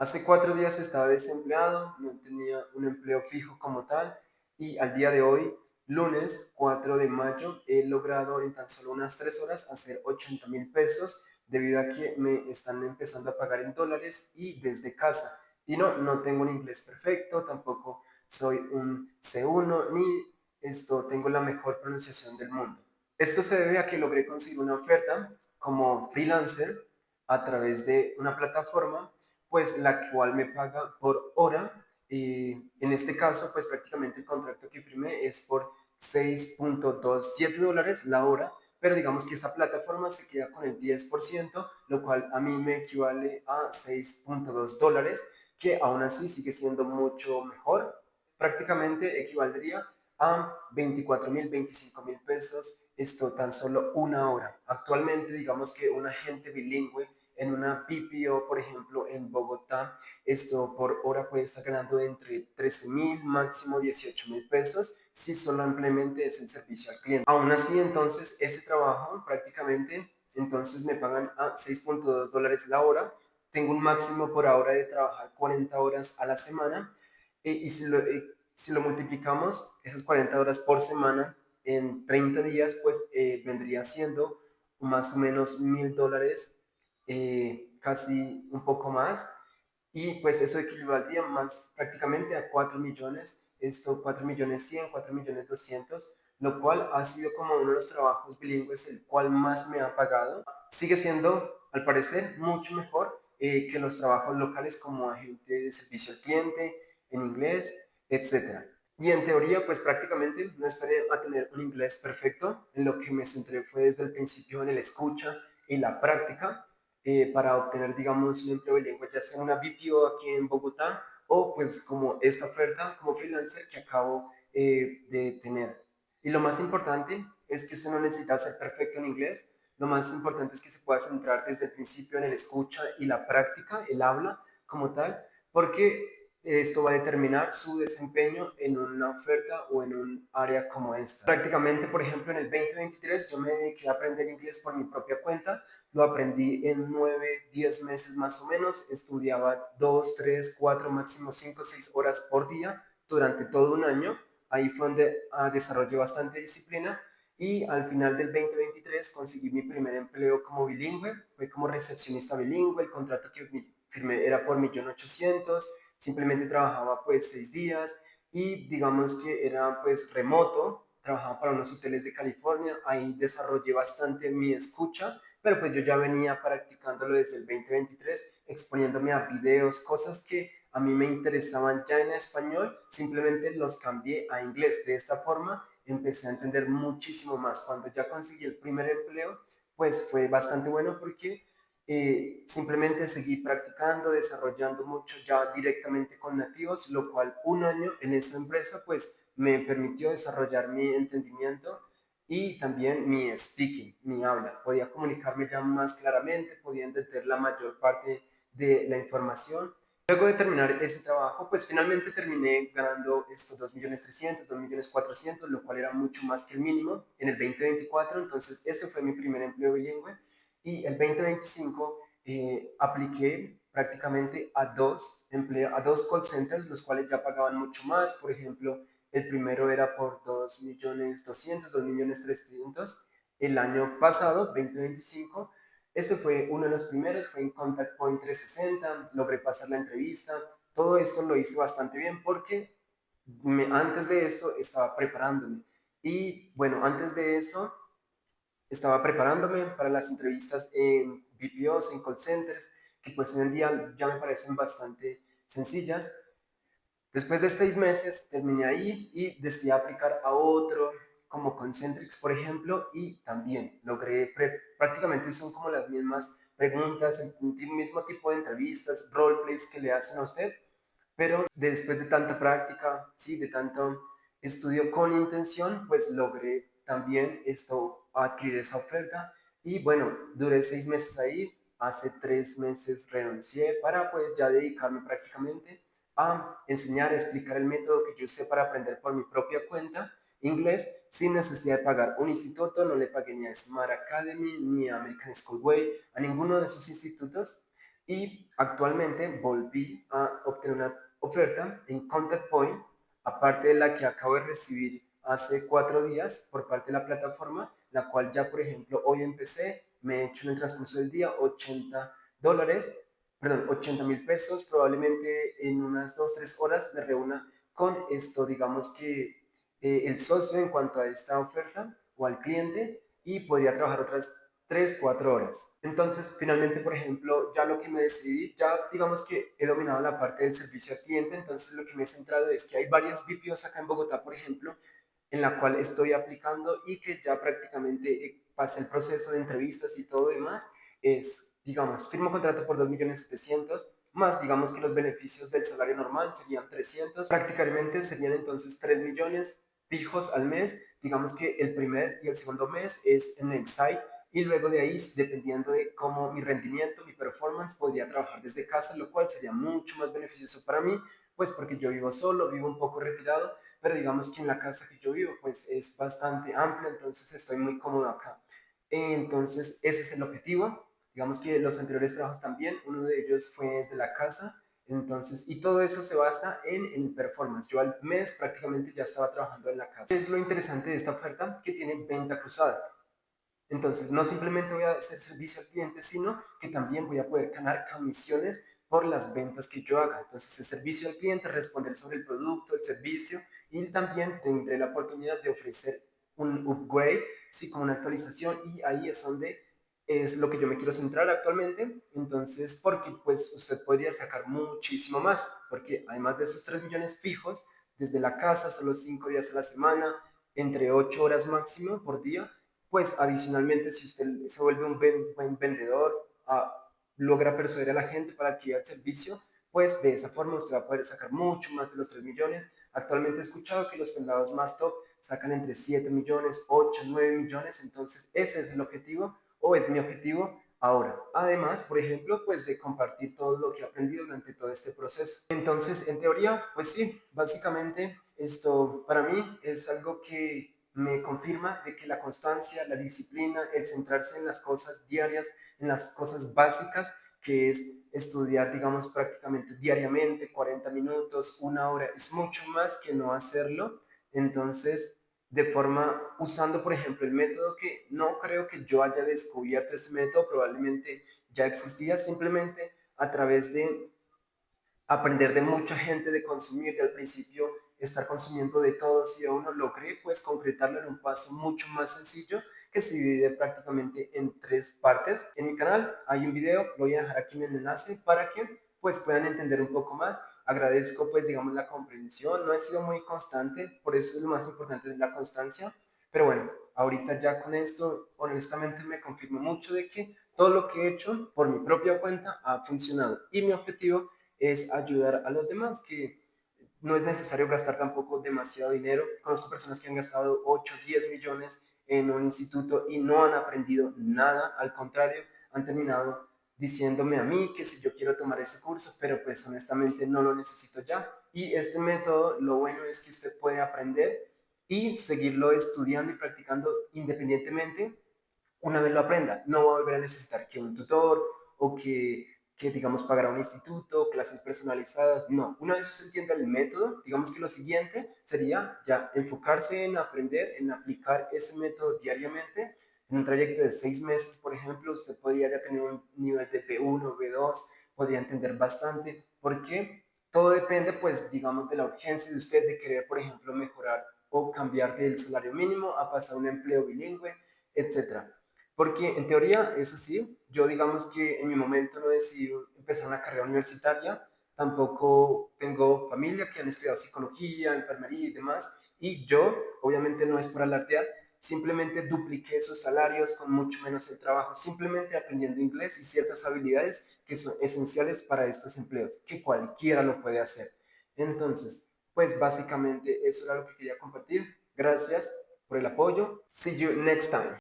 Hace 4 días estaba desempleado, no tenía un empleo fijo como tal y al día de hoy, lunes 4 de mayo, he logrado en tan solo unas 3 horas hacer 80.000 pesos debido a que me están empezando a pagar en dólares y desde casa. Y no tengo un inglés perfecto, tampoco soy un C1 ni tengo la mejor pronunciación del mundo. Esto se debe a que logré conseguir una oferta como freelancer a través de una plataforma pues la cual me paga por hora. Y en este caso, pues prácticamente el contrato que firmé es por 6.27 dólares la hora, pero digamos que esta plataforma se queda con el 10%, lo cual a mí me equivale a 6.2 dólares, que aún así sigue siendo mucho mejor. Prácticamente equivaldría a 24.000, 25.000 pesos, esto tan solo una hora. Actualmente, digamos que un agente bilingüe en una PPO, por ejemplo, en Bogotá, esto por hora puede estar ganando entre 13.000, máximo 18.000 pesos, si solamente es el servicio al cliente. Aún así, entonces, este trabajo prácticamente, entonces me pagan a 6.2 dólares la hora, tengo un máximo por hora de trabajar 40 horas a la semana, y si lo multiplicamos, esas 40 horas por semana, en 30 días, pues vendría siendo más o menos 1.000 dólares, casi un poco más, y pues eso equivaldría más prácticamente a 4 millones, esto 4 millones 100, 4 millones 200, lo cual ha sido como uno de los trabajos bilingües el cual más me ha pagado. Sigue siendo, al parecer, mucho mejor que los trabajos locales como agente de servicio al cliente, en inglés, etcétera. Y en teoría, pues prácticamente no esperé a tener un inglés perfecto. En lo que me centré fue desde el principio en el escucha y la práctica, para obtener, digamos, un empleo bilingüe, ya sea una BPO aquí en Bogotá o pues como esta oferta como freelancer que acabo de tener. Y lo más importante es que usted no necesita ser perfecto en inglés, lo más importante es que se pueda centrar desde el principio en el escucha y la práctica, el habla como tal, porque esto va a determinar su desempeño en una oferta o en un área como esta. Prácticamente, por ejemplo, en el 2023 yo me dediqué a aprender inglés por mi propia cuenta, lo aprendí en 9, 10 meses más o menos, estudiaba 2, 3, 4, máximo 5, 6 horas por día durante todo un año, ahí fue donde desarrollé bastante disciplina y al final del 2023 conseguí mi primer empleo como bilingüe, fue como recepcionista bilingüe, el contrato que firmé era por 1.800.000, simplemente trabajaba pues 6 días y digamos que era pues remoto, trabajaba para unos hoteles de California, ahí desarrollé bastante mi escucha, pero pues yo ya venía practicándolo desde el 2023, exponiéndome a videos, cosas que a mí me interesaban ya en español, simplemente los cambié a inglés. De esta forma empecé a entender muchísimo más. Cuando ya conseguí el primer empleo, pues fue bastante bueno porque simplemente seguí practicando, desarrollando mucho ya directamente con nativos, lo cual un año en esa empresa pues me permitió desarrollar mi entendimiento y también mi speaking, mi habla. Podía comunicarme ya más claramente, podía entender la mayor parte de la información. Luego de terminar ese trabajo, pues finalmente terminé ganando estos 2.300.000, 2.400.000, lo cual era mucho más que el mínimo en el 2024. Entonces, este fue mi primer empleo bilingüe. Y el 2025 apliqué prácticamente a dos call centers, los cuales ya pagaban mucho más. Por ejemplo, el primero era por 2.200.000, 2.300.000. El año pasado, 2025, este fue uno de los primeros, fue en Contact Point 360, logré pasar la entrevista. Todo esto lo hice bastante bien porque antes de esto estaba preparándome. Y bueno, antes de eso estaba preparándome para las entrevistas en BPOs, en call centers, que pues hoy en día ya me parecen bastante sencillas. Después de 6 meses terminé ahí y decidí aplicar a otro, como Concentrix, por ejemplo, y también logré, prácticamente son como las mismas preguntas, el mismo tipo de entrevistas, roleplays que le hacen a usted, pero después de tanta práctica, sí, de tanto estudio con intención, pues logré también adquirir esa oferta y bueno, duré 6 meses ahí, hace 3 meses renuncié para pues ya dedicarme prácticamente a enseñar, a explicar el método que yo usé para aprender por mi propia cuenta inglés sin necesidad de pagar un instituto. No le pagué ni a Smart Academy ni a American Schoolway, a ninguno de esos institutos. y actualmente volví a obtener una oferta en Contact Point, aparte de la que acabo de recibir hace 4 días por parte de la plataforma, la cual ya, por ejemplo, hoy empecé, me he hecho en el transcurso del día $80, perdón, 80.000 pesos, probablemente en unas 2, 3 horas me reúna con esto, digamos que el socio en cuanto a esta oferta o al cliente y podría trabajar otras 3, 4 horas. Entonces, finalmente, por ejemplo, ya lo que me decidí, ya digamos que he dominado la parte del servicio al cliente, entonces lo que me he centrado es que hay varias BPOs acá en Bogotá, por ejemplo, en la cual estoy aplicando y que ya prácticamente pasé el proceso de entrevistas y todo demás, es, digamos, firmo contrato por 2.700.000, más digamos que los beneficios del salario normal serían 300, prácticamente serían entonces 3 millones fijos al mes, digamos que el primer y el segundo mes es en el site y luego de ahí, dependiendo de cómo mi rendimiento, mi performance, podría trabajar desde casa, lo cual sería mucho más beneficioso para mí, pues porque yo vivo solo, vivo un poco retirado, pero digamos que en la casa que yo vivo pues es bastante amplia, entonces estoy muy cómodo acá. Entonces ese es el objetivo. Digamos que los anteriores trabajos también, uno de ellos fue desde la casa, entonces, y todo eso se basa en el performance. Yo al mes prácticamente ya estaba trabajando en la casa. Es lo interesante de esta oferta, que tiene venta cruzada. Entonces, no simplemente voy a hacer servicio al cliente, sino que también voy a poder ganar comisiones por las ventas que yo haga. Entonces, el servicio al cliente, responder sobre el producto, el servicio, y también tendré la oportunidad de ofrecer un upgrade, sí, como una actualización, y ahí es donde es lo que yo me quiero centrar actualmente. Entonces, porque pues usted podría sacar muchísimo más, porque además de esos 3 millones fijos, desde la casa, solo 5 días a la semana, entre 8 horas máximo por día, pues adicionalmente, si usted se vuelve un buen vendedor, logra persuadir a la gente para que el servicio, pues de esa forma usted va a poder sacar mucho más de los 3 millones. Actualmente he escuchado que los pelados más top sacan entre 7 millones, 8, 9 millones, entonces ese es el objetivo o es mi objetivo ahora. Además, por ejemplo, pues de compartir todo lo que he aprendido durante todo este proceso. Entonces, en teoría, pues sí, básicamente esto para mí es algo que me confirma de que la constancia, la disciplina, el centrarse en las cosas diarias, en las cosas básicas, que es estudiar, digamos, prácticamente diariamente, 40 minutos, 1 hora, es mucho más que no hacerlo. Entonces, de forma, usando, por ejemplo, el método que no creo que yo haya descubierto este método, probablemente ya existía, simplemente a través de aprender de mucha gente, de consumir, de al principio estar consumiendo de todos y de uno, logré pues concretarlo en un paso mucho más sencillo que se divide prácticamente en 3 partes. En mi canal hay un video, lo voy a dejar aquí en el enlace para que pues puedan entender un poco más. Agradezco pues digamos la comprensión, no he sido muy constante, por eso es lo más importante es la constancia, pero bueno, ahorita ya con esto honestamente me confirmo mucho de que todo lo que he hecho por mi propia cuenta ha funcionado y mi objetivo es ayudar a los demás, que no es necesario gastar tampoco demasiado dinero. Conozco personas que han gastado 8, 10 millones en un instituto y no han aprendido nada, al contrario, han terminado diciéndome a mí que si yo quiero tomar ese curso, pero pues honestamente no lo necesito ya. Y este método, lo bueno es que usted puede aprender y seguirlo estudiando y practicando independientemente una vez lo aprenda. No va a volver a necesitar que un tutor o que digamos, pagar a un instituto, clases personalizadas. No, una vez usted entienda el método, digamos que lo siguiente sería ya enfocarse en aprender, en aplicar ese método diariamente. En un trayecto de 6 meses, por ejemplo, usted podría ya tener un nivel de B1, B2, podría entender bastante, porque todo depende, pues, digamos, de la urgencia de usted de querer, por ejemplo, mejorar o cambiar del salario mínimo a pasar a un empleo bilingüe, etcétera. Porque en teoría es así. Yo digamos que en mi momento no decidí empezar una carrera universitaria. Tampoco tengo familia que han estudiado psicología, enfermería y demás. Y yo, obviamente no es por alardear, simplemente dupliqué esos salarios con mucho menos el trabajo, simplemente aprendiendo inglés y ciertas habilidades que son esenciales para estos empleos, que cualquiera lo puede hacer. Entonces, pues básicamente eso era lo que quería compartir. Gracias por el apoyo. See you next time.